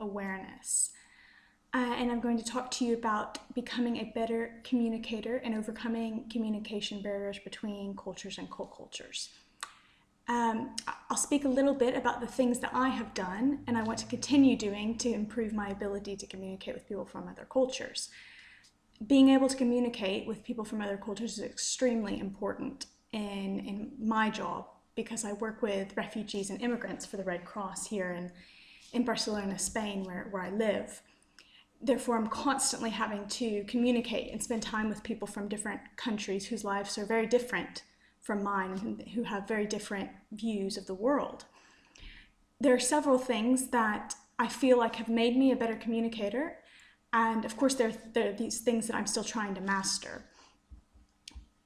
awareness. And I'm going to talk to you about becoming a better communicator and overcoming communication barriers between cultures and co-cultures. I'll speak a little bit about the things that I have done and I want to continue doing to improve my ability to communicate with people from other cultures. Being able to communicate with people from other cultures is extremely important in my job because I work with refugees and immigrants for the Red Cross here in Barcelona, Spain, where I live. Therefore, I'm constantly having to communicate and spend time with people from different countries whose lives are very different from mine and who have very different views of the world. There are several things that I feel like have made me a better communicator, and of course there are these things that I'm still trying to master.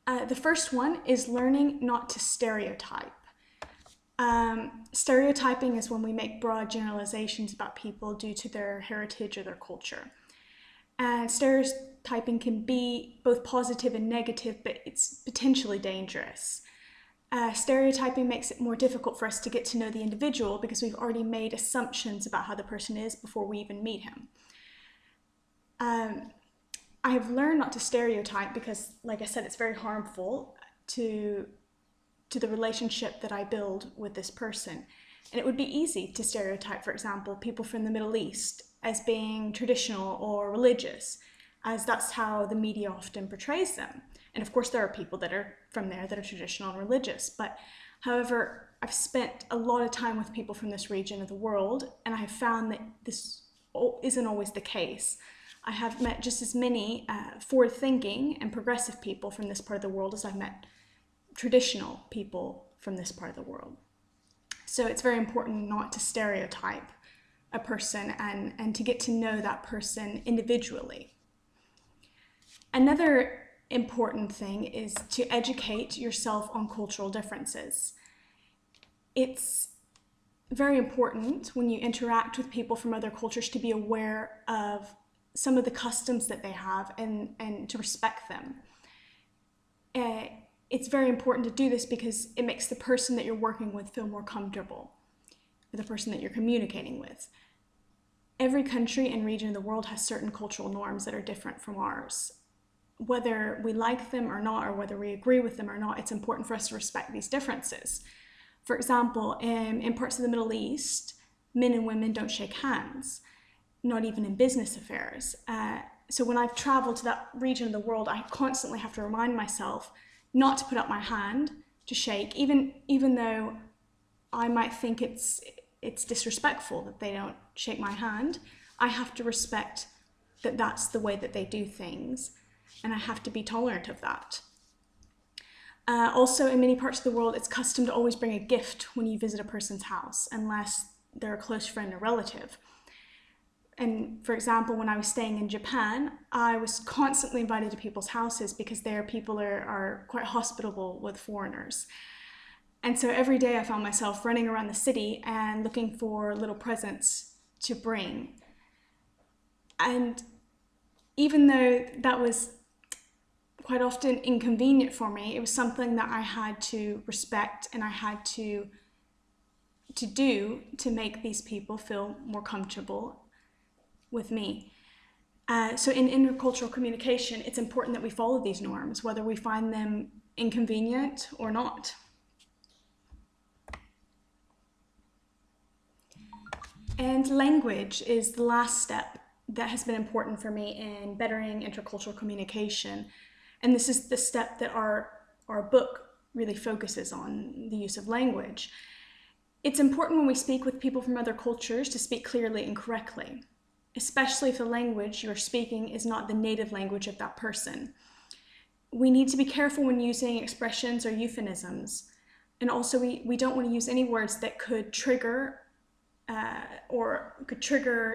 The first one is learning not to stereotype. Stereotyping is when we make broad generalizations about people due to their heritage or their culture. And stereotyping can be both positive and negative, but it's potentially dangerous. Stereotyping makes it more difficult for us to get to know the individual because we've already made assumptions about how the person is before we even meet him. I have learned not to stereotype because, like I said, it's very harmful to the relationship that I build with this person. And it would be easy to stereotype, for example, people from the Middle East as being traditional or religious, as that's how the media often portrays them. And of course, there are people that are from there that are traditional and religious. But however, I've spent a lot of time with people from this region of the world, and I have found that this isn't always the case. I have met just as many forward-thinking and progressive people from this part of the world as I've met traditional people from this part of the world. So it's very important not to stereotype a person and to get to know that person individually. Another important thing is to educate yourself on cultural differences. It's very important when you interact with people from other cultures to be aware of some of the customs that they have and to respect them. It's very important to do this because it makes the person that you're working with feel more comfortable with the person that you're communicating with. Every country and region of the world has certain cultural norms that are different from ours. Whether we like them or not, or whether we agree with them or not, it's important for us to respect these differences. For example, in parts of the Middle East, men and women don't shake hands, not even in business affairs. So when I've traveled to that region of the world, I constantly have to remind myself not to put up my hand to shake, even though I might think it's disrespectful that they don't shake my hand. I have to respect that that's the way that they do things, and I have to be tolerant of that. Also, in many parts of the world, it's custom to always bring a gift when you visit a person's house, unless they're a close friend or relative. And for example, when I was staying in Japan, I was constantly invited to people's houses because there people are quite hospitable with foreigners. And so every day I found myself running around the city and looking for little presents to bring. And even though that was quite often inconvenient for me, it was something that I had to respect and I had to do to make these people feel more comfortable with me. So in intercultural communication, it's important that we follow these norms, whether we find them inconvenient or not. And language is the last step that has been important for me in bettering intercultural communication. And this is the step that our book really focuses on, the use of language. It's important when we speak with people from other cultures to speak clearly and correctly, especially if the language you're speaking is not the native language of that person. We need to be careful when using expressions or euphemisms. And also we don't want to use any words that could trigger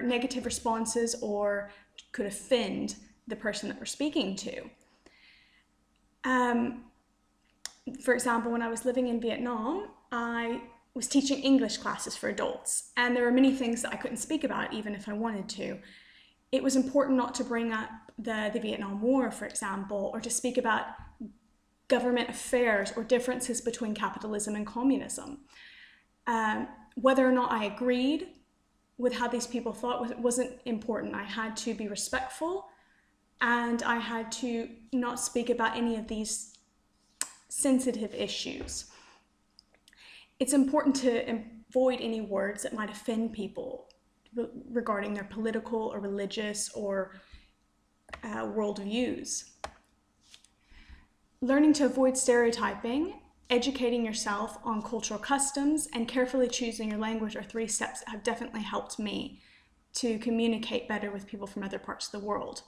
negative responses or could offend the person that we're speaking to. For example, when I was living in Vietnam, I was teaching English classes for adults, and there were many things that I couldn't speak about even if I wanted to. It was important not to bring up the Vietnam War, for example, or to speak about government affairs or differences between capitalism and communism. Whether or not I agreed with how these people thought wasn't important. I had to be respectful, and I had to not speak about any of these sensitive issues. It's important to avoid any words that might offend people regarding their political or religious or worldviews. Learning to avoid stereotyping, educating yourself on cultural customs, and carefully choosing your language are 3 steps that have definitely helped me to communicate better with people from other parts of the world.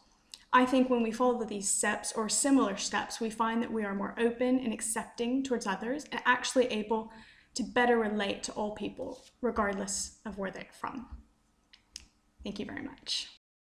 I think when we follow these steps or similar steps, we find that we are more open and accepting towards others and actually able to better relate to all people, regardless of where they're from. Thank you very much.